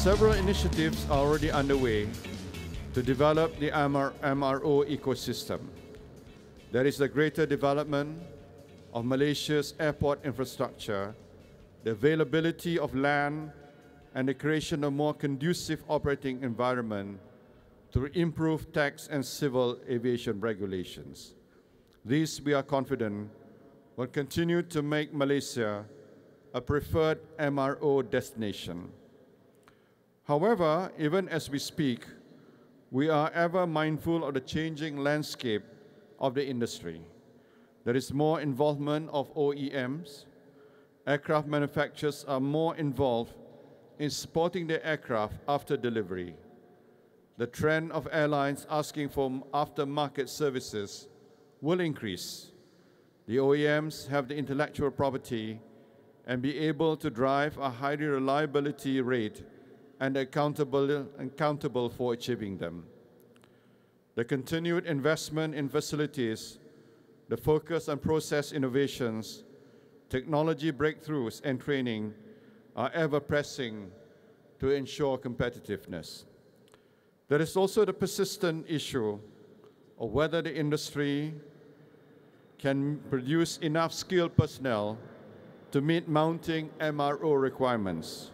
Several initiatives are already underway to develop the MRO ecosystem. There is the greater development of Malaysia's airport infrastructure, the availability of land, and the creation of more conducive operating environment through improved tax and civil aviation regulations. These, we are confident, will continue to make Malaysia a preferred MRO destination. However, even as we speak, we are ever mindful of the changing landscape of the industry. There is more involvement of OEMs. Aircraft manufacturers are more involved in supporting their aircraft after delivery. The trend of airlines asking for aftermarket services will increase. The OEMs have the intellectual property and be able to drive a high reliability rate and accountable for achieving them. The continued investment in facilities, the focus on process innovations, technology breakthroughs, and training are ever pressing to ensure competitiveness. There is also the persistent issue of whether the industry can produce enough skilled personnel to meet mounting MRO requirements.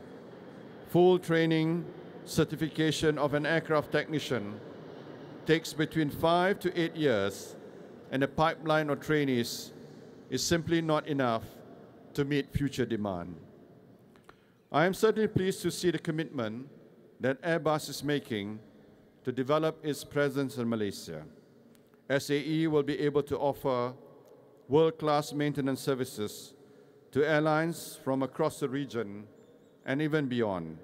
Full training certification of an aircraft technician takes between 5 to 8 years, and a pipeline of trainees is simply not enough to meet future demand. I am certainly pleased to see the commitment that Airbus is making to develop its presence in Malaysia. SAE will be able to offer world-class maintenance services to airlines from across the region and even beyond,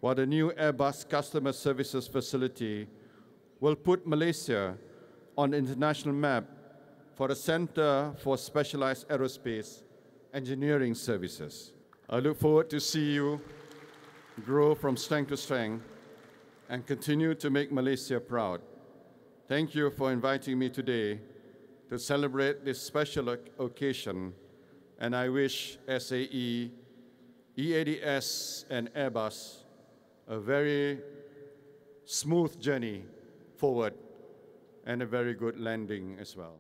while the new Airbus Customer Services Facility will put Malaysia on the international map for a center for specialized aerospace engineering services. I look forward to see you grow from strength to strength and continue to make Malaysia proud. Thank you for inviting me today to celebrate this special occasion, and I wish SAE, EADS, and Airbus a very smooth journey forward and a very good landing as well.